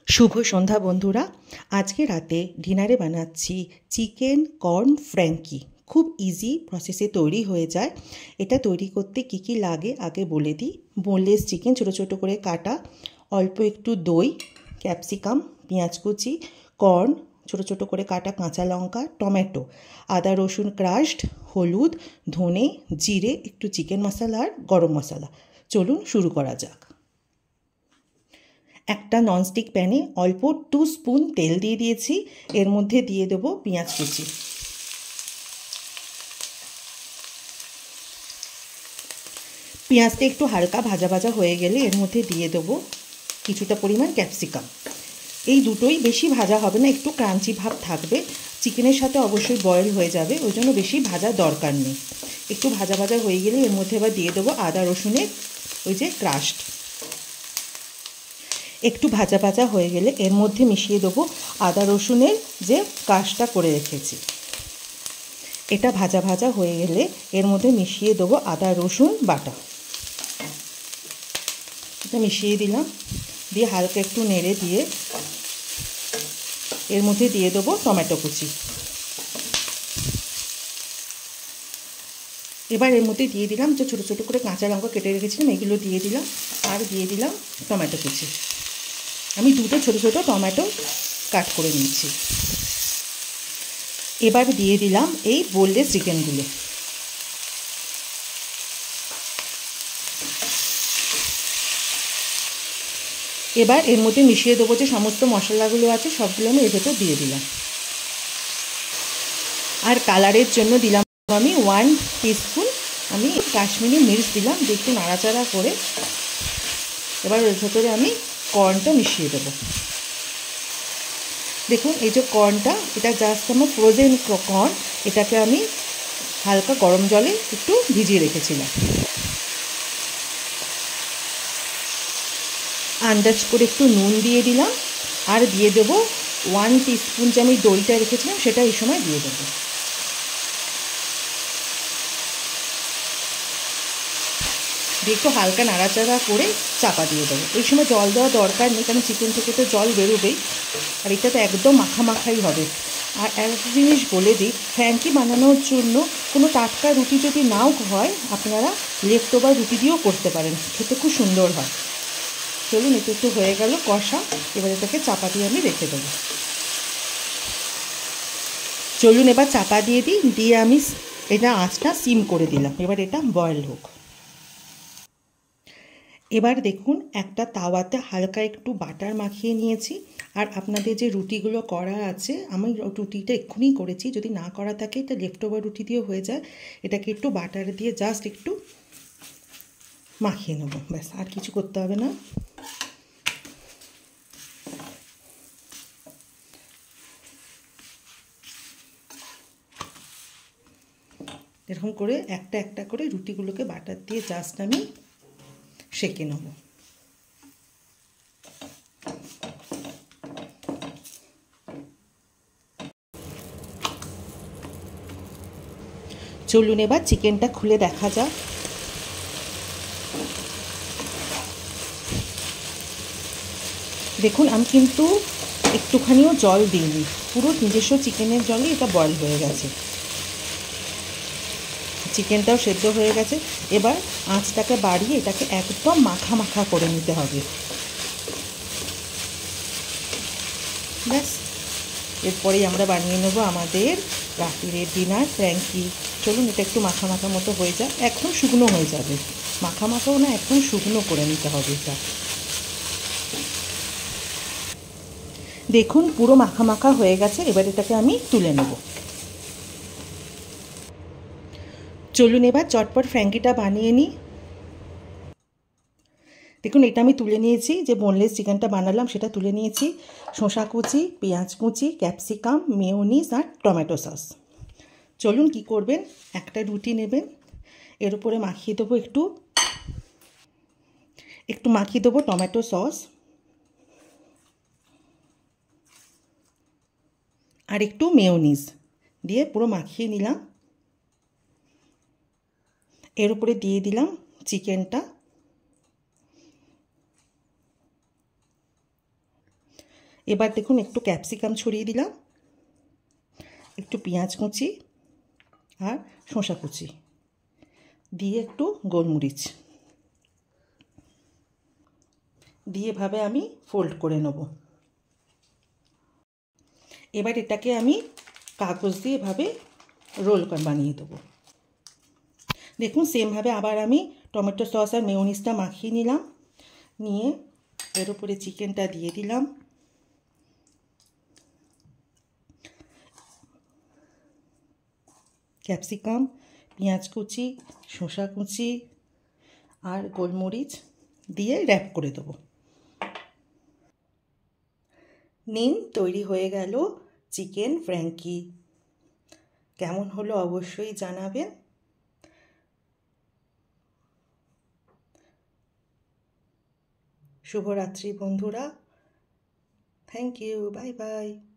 শুভ সন্ধ্যা বন্ধুরা। আজকে রাতে ডিনারে বানাচ্ছি চিকেন কর্ন ফ্র্যাঙ্কি। খুব ইজি প্রসেসে তৈরি হয়ে যায়। এটা তৈরি করতে কি কি লাগে আগে বলে দিই। বোনলেস চিকেন ছোটো ছোটো করে কাটা, অল্প একটু দই, ক্যাপসিকাম, পেঁয়াজ কুচি, কর্ন ছোটো ছোটো করে কাটা, কাঁচা লঙ্কা, টমেটো, আদা রসুন ক্রাশড, হলুদ, ধনে, জিরে, একটু চিকেন মশলা আর গরম মশলা। চলুন শুরু করা যাক। একটা ননস্টিক প্যানে অল্প 2 স্পুন তেল দিয়ে দিয়েছি। এর মধ্যে দিয়ে দেবো পেঁয়াজ কুচি। পেঁয়াজটা একটু হালকা ভাজা ভাজা হয়ে গেলে এর মধ্যে দিয়ে দেবো কিছুটা পরিমাণ ক্যাপসিকাম। এই দুটোই বেশি ভাজা হবে না, একটু ক্রাঞ্চি ভাব থাকবে। চিকেনের সাথে অবশ্যই বয়েল হয়ে যাবে, ওই জন্য বেশি ভাজার দরকার নেই। একটু ভাজা ভাজা হয়ে গেলে এর মধ্যে এবার দিয়ে দেবো আদা রসুনের ওই যে ক্রাশড। একটু ভাজা ভাজা হয়ে গেলে এর মধ্যে মিশিয়ে দেবো আদা রসুনের যে কাশটা করে রেখেছি। এটা ভাজা ভাজা হয়ে গেলে এর মধ্যে মিশিয়ে দেবো আদা রসুন বাটা। এটা মিশিয়ে দিলাম, দিয়ে হালকা একটু নেড়ে দিয়ে এর মধ্যে দিয়ে দেবো টমেটো কুচি। এবার এর মধ্যে দিয়ে দিলাম যে ছোটো ছোটো করে কাঁচা লঙ্কা কেটে রেখেছিলাম, এগুলো দিয়ে দিলাম, আর দিয়ে দিলাম টমেটো কুচি। আমি দুটো ছোটো ছোটো টমেটো কাট করে নিচ্ছি। এবার দিয়ে দিলাম এই বোনলেস চিকেনগুলো। এবার এর মধ্যে মিশিয়ে দেবো যে সমস্ত মশলাগুলো আছে, সবগুলো আমি এর ভেতর দিয়ে দিলাম। আর কালারের জন্য দিলাম আমি 1 টিস্পুন আমি কাশ্মীরি মির্চ দিলাম, দিয়ে একটু নাড়াচাড়া করে এবার এর ভেতরে আমি কর্নটা মিশিয়ে দেবো। দেখুন এই যে কর্নটা, এটা জাস্ট আমার ফ্রোজেন কর্ন। এটাকে আমি হালকা গরম জলে একটু ভিজিয়ে রেখেছিলাম। আন্দাজ করে একটু নুন দিয়ে দিলাম, আর দিয়ে দেবো 1 টিস্পুন যে আমি দইটা রেখেছিলাম সেটা এই সময় দিয়ে দেবো। দিয়ে একটু হালকা নাড়াচাড়া করে চাপা দিয়ে দেবো। এই সময় জল দেওয়া দরকার নেই, কারণ চিকেন থেকে তো জল বেরোবেই, আর এটা তো একদম মাখামাখাই হবে। আর একটা জিনিস বলে দিই, ফ্র্যাঙ্কি বানানোর জন্য কোনো টাটকা রুটি যদি নাও হয়, আপনারা লেফট ওভার রুটি দিয়েও করতে পারেন, খেতে খুব সুন্দর হয়। চলুন, এটা একটু হয়ে গেল কষা, এবার এটাকে চাপা দিয়ে আমি রেখে দেবো। চলুন এবার চাপা দিয়ে দিই, দিয়ে আমি এটা আঁচটা সিম করে দিলাম। এবার এটা বয়েল হোক। এবার দেখুন একটা তাওয়াতে হালকা একটু বাটার মাখিয়ে নিয়েছি, আর আপনাদের যে রুটিগুলো করা আছে, আমি রুটিটা এক্ষুনি করেছি, যদি না করা থাকে এটা লেফট ওভার রুটি দিয়েও হয়ে যায়। এটাকে একটু বাটার দিয়ে জাস্ট একটু মাখিয়ে নেবো, ব্যাস, আর কিছু করতে হবে না। এরকম করে একটা একটা করে রুটিগুলোকে বাটার দিয়ে জাস্ট আমি সেঁকে নেব। চলুন এবার চিকেনটা খুলে দেখা যাক। দেখুন আমি কিন্তু একটুখানিও জল দিইনি, পুরো নিজস্ব চিকেনের জলে এটা বয়েল হয়ে গেছে। চিকেনটাও সেদ্ধ হয়ে গেছে। এবার আঁচটাকে বাড়িয়ে এটাকে একদম মাখা মাখা করে নিতে হবে, ব্যাস। এরপরেই আমরা বানিয়ে নেব আমাদের রাত্রির ডিনার ফ্র্যাঙ্কি। চলুন এটা একটু মাখা মাখা মতো হয়ে যায়, একদম শুকনো হয়ে যাবে, মাখা মাখাও না, একদম শুকনো করে নিতে হবে এটা। দেখুন পুরো মাখা মাখা হয়ে গেছে, এবার এটাকে আমি তুলে নেব। চলুন এবার চটপট ফ্র্যাঙ্কিটা বানিয়ে নিই। দেখুন এটা আমি তুলে নিয়েছি, যে বোনলেস চিকেনটা বানালাম সেটা তুলে নিয়েছি। শসা কুচি, পেঁয়াজ কুচি, ক্যাপসিকাম, মেয়োনিজ আর টমেটো সস। চলুন কি করবেন, একটা রুটি নেবেন, এর উপরে মাখিয়ে দেবো একটু মাখিয়ে দেবো টমেটো সস, আর একটু মেয়োনিজ দিয়ে পুরো মাখিয়ে নিলাম। এর উপরে দিয়ে দিলাম চিকেনটা, এবার দেখুন একটু ক্যাপসিকাম ছড়িয়ে দিলাম, একটু পেঁয়াজ কুচি আর শসা কুচি দিয়ে একটু গোলমরিচ দিয়ে এভাবে আমি ফোল্ড করে নেব। এবার এটাকে আমি কাগজ দিয়ে এভাবে রোল বানিয়ে দেবো। দেখুন সেমভাবে আবার আমি টমেটো সস আর মেয়োনিজটা মাখিয়ে নিলাম, নিয়ে এর উপরে চিকেনটা দিয়ে দিলাম, ক্যাপসিকাম, পেঁয়াজ কুচি, শসা কুচি আর গোলমরিচ দিয়ে র্যাপ করে দেবো। নিন, তৈরি হয়ে গেল চিকেন ফ্র্যাঙ্কি। কেমন হলো অবশ্যই জানাবেন। শুভরাত্রি বন্ধুরা। Thank you, bye by.